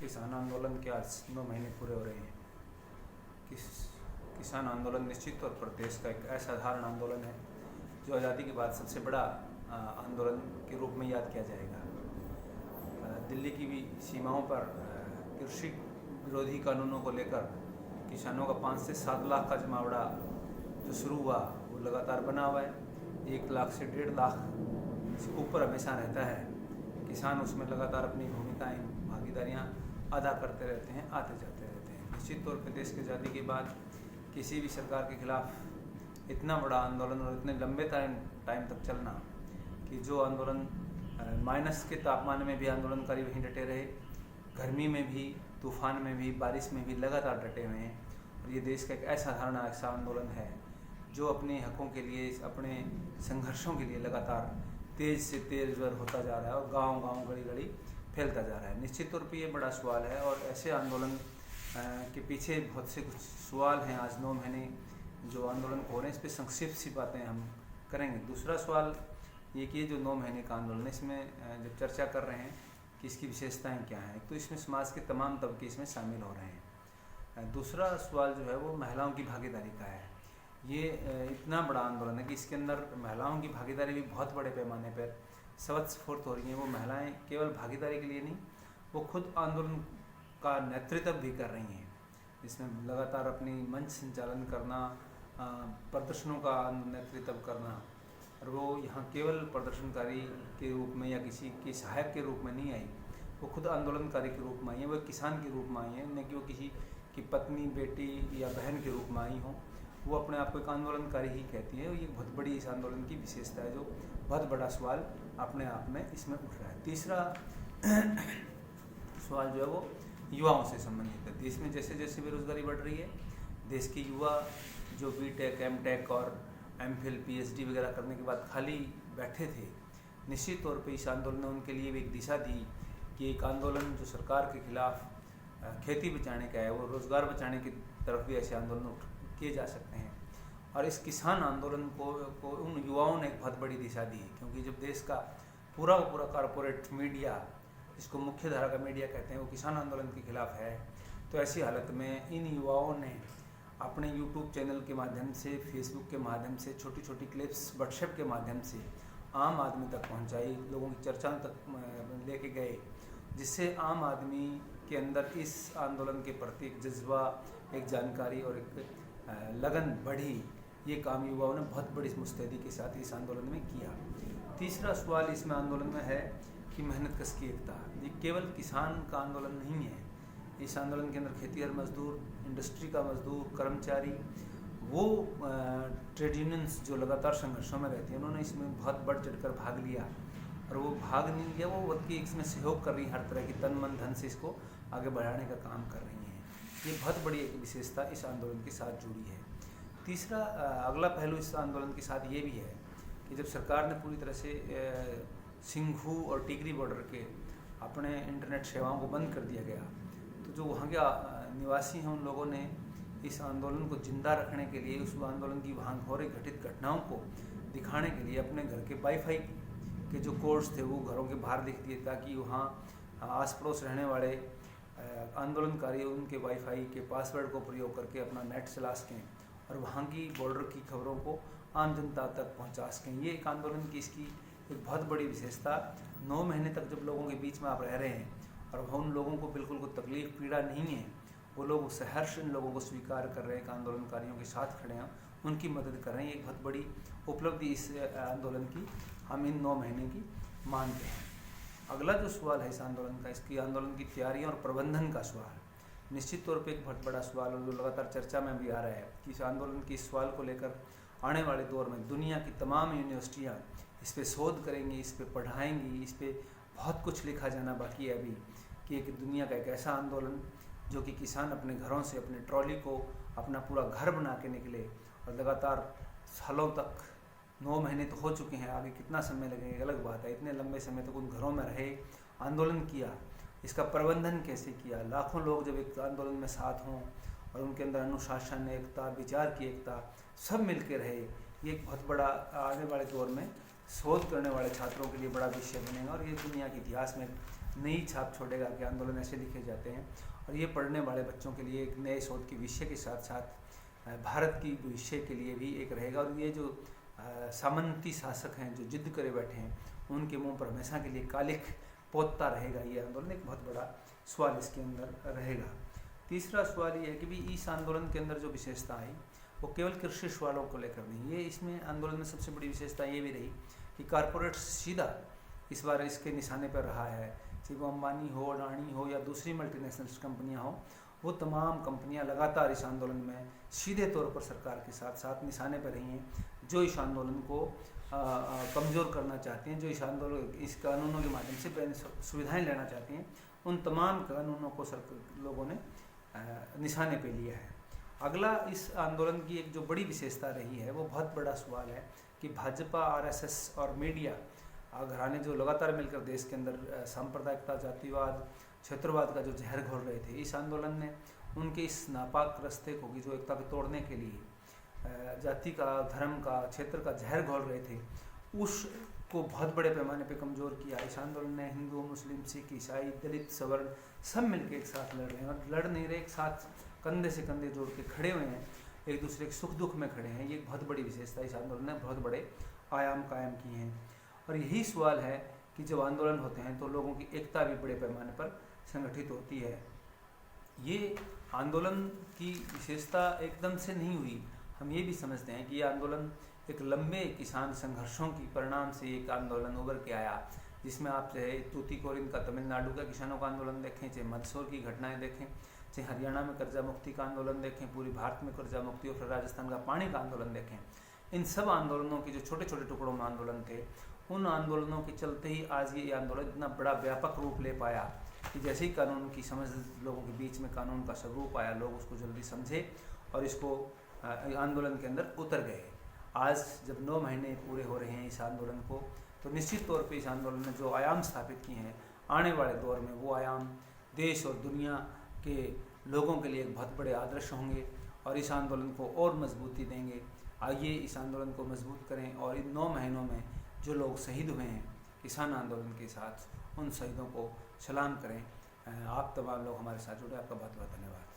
किसान आंदोलन के आज 9 महीने पूरे हो रहे हैं। किसान आंदोलन निश्चित तौर पर देश का एक असाधारण आंदोलन है जो आज़ादी के बाद सबसे बड़ा आंदोलन के रूप में याद किया जाएगा। दिल्ली की भी सीमाओं पर कृषि विरोधी कानूनों को लेकर किसानों का 5 से 7 लाख का जमावड़ा जो शुरू हुआ वो लगातार बना हुआ है। 1 लाख से 1.5 लाख से ऊपर हमेशा रहता है। किसान उसमें लगातार अपनी भूमिकाएं भागीदारियां अदा करते रहते हैं, आते जाते रहते हैं। निश्चित तौर पर देश की आज़ादी के बाद किसी भी सरकार के खिलाफ इतना बड़ा आंदोलन और इतने लंबे टाइम तक चलना कि जो आंदोलन माइनस के तापमान में भी आंदोलनकारी वहीं डटे रहे, गर्मी में भी, तूफान में भी, बारिश में भी लगातार डटे हुए हैं। और ये देश का एक असाधारण ऐसा आंदोलन है जो अपने हकों के लिए, अपने संघर्षों के लिए लगातार तेज़ से तेज़ होता जा रहा है और गांव-गांव, गली-गली फैलता जा रहा है। निश्चित तौर पे ये बड़ा सवाल है और ऐसे आंदोलन के पीछे बहुत से कुछ सवाल हैं। आज 9 महीने जो आंदोलन को हो रहे हैं, इस पर संक्षिप्त सी बातें हम करेंगे। दूसरा सवाल ये कि जो 9 महीने का आंदोलन है, इसमें जब चर्चा कर रहे हैं कि इसकी विशेषताएँ क्या हैं, तो इसमें समाज के तमाम तबके इसमें शामिल हो रहे हैं। दूसरा सवाल जो है वो महिलाओं की भागीदारी का है। ये इतना बड़ा आंदोलन है कि इसके अंदर महिलाओं की भागीदारी भी बहुत बड़े पैमाने पर स्वतःस्फूर्त हो रही हैं। वो महिलाएं केवल भागीदारी के लिए नहीं, वो खुद आंदोलन का नेतृत्व भी कर रही हैं, जिसमें लगातार अपनी मंच संचालन करना, प्रदर्शनों का नेतृत्व करना। और वो यहाँ केवल प्रदर्शनकारी के रूप में या किसी के सहायक के रूप में नहीं आई, वो खुद आंदोलनकारी के रूप में आई है, वो किसान के रूप में आई है, न कि वो किसी की पत्नी, बेटी या बहन के रूप में आई हों। वो अपने आप को एक आंदोलनकारी ही कहती है। ये बहुत बड़ी इस आंदोलन की विशेषता है, जो बहुत बड़ा सवाल अपने आप में इसमें उठ रहा है। तीसरा सवाल जो है वो युवाओं से संबंधित है। देश में जैसे जैसे बेरोजगारी बढ़ रही है, देश के युवा जो बीटेक, एमटेक और एमफिल, पीएचडी वगैरह करने के बाद खाली बैठे थे, निश्चित तौर पे इस आंदोलन ने उनके लिए एक दिशा दी कि एक आंदोलन जो सरकार के खिलाफ खेती बचाने का है, वो रोज़गार बचाने की तरफ भी ऐसे आंदोलन किए जा सकते हैं। और इस किसान आंदोलन को उन युवाओं ने एक बहुत बड़ी दिशा दी, क्योंकि जब देश का पूरा कॉरपोरेट मीडिया, जिसको मुख्य धारा का मीडिया कहते हैं, वो किसान आंदोलन के खिलाफ है, तो ऐसी हालत में इन युवाओं ने अपने यूट्यूब चैनल के माध्यम से, फेसबुक के माध्यम से, छोटी छोटी क्लिप्स व्हाट्सएप के माध्यम से आम आदमी तक पहुंचाई, लोगों की चर्चा तक लेके गए, जिससे आम आदमी के अंदर इस आंदोलन के प्रति एक जज्बा, एक जानकारी और एक लगन बढ़ी। ये काम युवाओं ने बहुत बड़ी मुस्तैदी के साथ इस आंदोलन में किया। तीसरा सवाल इसमें आंदोलन में है कि मेहनत कश की एकता। ये केवल किसान का आंदोलन नहीं है। इस आंदोलन के अंदर खेतीहर मजदूर, इंडस्ट्री का मजदूर, कर्मचारी, वो ट्रेड यूनियंस जो लगातार संघर्षों में रहती हैं, उन्होंने इसमें बहुत बढ़ चढ़कर भाग लिया। और वो भाग नहीं लिया, वो बल्कि इसमें सहयोग कर रही हैं, हर तरह की तन मन धन से इसको आगे बढ़ाने का काम कर रही हैं। ये बहुत बड़ी एक विशेषता इस आंदोलन के साथ जुड़ी है। तीसरा अगला पहलू इस आंदोलन के साथ ये भी है कि जब सरकार ने पूरी तरह से सिंघू और टिकरी बॉर्डर के अपने इंटरनेट सेवाओं को बंद कर दिया गया, तो जो वहाँ के निवासी हैं, उन लोगों ने इस आंदोलन को जिंदा रखने के लिए, उस आंदोलन की वहाँ हो रही घटित घटनाओं को दिखाने के लिए अपने घर के वाईफाई के जो कोड्स थे वो घरों के बाहर लिख दिए, ताकि वहाँ आस पड़ोस रहने वाले आंदोलनकारी उनके वाईफाई के पासवर्ड को प्रयोग करके अपना नेट चला सकें और वहाँ की बॉर्डर की खबरों को आम जनता तक पहुँचा सकें। ये एक आंदोलन की इसकी एक बहुत बड़ी विशेषता। 9 महीने तक जब लोगों के बीच में आप रह रहे हैं और उन लोगों को बिल्कुल कोई तकलीफ, पीड़ा नहीं है, वो लोग सहर्ष इन लोगों को स्वीकार कर रहे हैं कि आंदोलनकारियों के साथ खड़े हैं, उनकी मदद कर रहे हैं। एक बहुत बड़ी उपलब्धि इस आंदोलन की हम इन 9 महीने की मानते हैं। अगला जो सवाल है इस आंदोलन का, इसकी आंदोलन की तैयारियां और प्रबंधन का सवाल, निश्चित तौर पे एक बहुत बड़ा सवाल और जो लगातार चर्चा में भी आ रहा है कि इस आंदोलन के इस सवाल को लेकर आने वाले दौर में दुनिया की तमाम यूनिवर्सिटियाँ इस पर शोध करेंगी, इस पर पढ़ाएंगी। इस पर बहुत कुछ लिखा जाना बाकी है अभी कि एक दुनिया का एक ऐसा आंदोलन जो कि किसान अपने घरों से, अपने ट्रॉली को अपना पूरा घर बना के निकले और लगातार सालों तक, 9 महीने तो हो चुके हैं, आगे कितना समय लगेगा अलग बात है, इतने लंबे समय तक उन घरों में रहे, आंदोलन किया, इसका प्रबंधन कैसे किया। लाखों लोग जब एक आंदोलन में साथ हों और उनके अंदर अनुशासन, एकता, विचार की एकता, सब मिल के रहे, ये एक बहुत बड़ा आने वाले दौर में शोध करने वाले छात्रों के लिए बड़ा विषय बनेगा और ये दुनिया के इतिहास में नई छाप छोड़ेगा कि आंदोलन ऐसे लिखे जाते हैं। और ये पढ़ने वाले बच्चों के लिए एक नए शोध के विषय के साथ साथ भारत की भविष्य के लिए भी एक रहेगा। और ये जो सामंती शासक हैं जो जिद करे बैठे हैं, उनके मुंह पर हमेशा के लिए कालिख पोतता रहेगा ये आंदोलन। एक बहुत बड़ा सवाल इसके अंदर रहेगा। तीसरा सवाल ये है कि भी इस आंदोलन के अंदर जो विशेषता आई वो केवल कृषि सवालों को लेकर नहीं, ये इसमें आंदोलन में सबसे बड़ी विशेषता ये भी रही कि कारपोरेट सीधा इस बार इसके निशाने पर रहा है। चाहे वो अंबानी हो, अडानी हो या दूसरी मल्टीनेशनल कंपनियां हो, वो तमाम कंपनियां लगातार इस आंदोलन में सीधे तौर पर सरकार के साथ साथ निशाने पर रही हैं, जो इस आंदोलन को कमज़ोर करना चाहती हैं, जो इस आंदोलन इस कानूनों के माध्यम से सुविधाएं लेना चाहती हैं। उन तमाम कानूनों को लोगों ने निशाने पे लिया है। अगला इस आंदोलन की एक जो बड़ी विशेषता रही है वो बहुत बड़ा सवाल है कि भाजपा, आरएसएस और मीडिया घराने जो लगातार मिलकर देश के अंदर सांप्रदायिकता, जातिवाद, क्षेत्रवाद का जो जहर घोल रहे थे, इस आंदोलन ने उनके इस नापाक रास्ते को, जो एकता को तोड़ने के लिए जाति का, धर्म का, क्षेत्र का जहर घोल रहे थे, उसको बहुत बड़े पैमाने पे कमज़ोर किया। इस आंदोलन ने हिंदू, मुस्लिम, सिख, ईसाई, दलित, सवर्ण सब मिलकर एक साथ लड़ रहे हैं। और लड़ नहीं रहे, एक साथ कंधे से कंधे जोड़ के खड़े हुए हैं, एक दूसरे के सुख दुख में खड़े हैं। ये एक बहुत बड़ी विशेषता इस आंदोलन ने बहुत बड़े आयाम कायम किए हैं। और यही सवाल है कि जब आंदोलन होते हैं तो लोगों की एकता भी बड़े पैमाने पर संगठित होती है। ये आंदोलन की विशेषता एकदम से नहीं हुई। हम ये भी समझते हैं कि ये आंदोलन एक लंबे किसान संघर्षों की परिणाम से एक आंदोलन उभर के आया, जिसमें आप चाहे तूतीकोरिन का तमिलनाडु का किसानों का आंदोलन देखें, चाहे मंदसौर की घटनाएं देखें, चाहे हरियाणा में कर्जा मुक्ति का आंदोलन देखें, पूरी भारत में कर्जा मुक्ति और फिर राजस्थान का पानी का आंदोलन देखें। इन सब आंदोलनों के जो छोटे छोटे टुकड़ों में आंदोलन थे, उन आंदोलनों के चलते ही आज ये आंदोलन इतना बड़ा व्यापक रूप ले पाया कि जैसे ही कानून की समझ लोगों के बीच में कानून का स्वरूप आया, लोग उसको जल्दी समझे और इसको आंदोलन के अंदर उतर गए। आज जब 9 महीने पूरे हो रहे हैं इस आंदोलन को, तो निश्चित तौर पे इस आंदोलन ने जो आयाम स्थापित किए हैं, आने वाले दौर में वो आयाम देश और दुनिया के लोगों के लिए एक बहुत बड़े आदर्श होंगे और इस आंदोलन को और मजबूती देंगे। आइए इस आंदोलन को मजबूत करें और इन 9 महीनों में जो लोग शहीद हुए हैं किसान आंदोलन के साथ, उन शहीदों को सलाम करें। आप तमाम लोग हमारे साथ जुड़े, आपका बहुत बहुत धन्यवाद।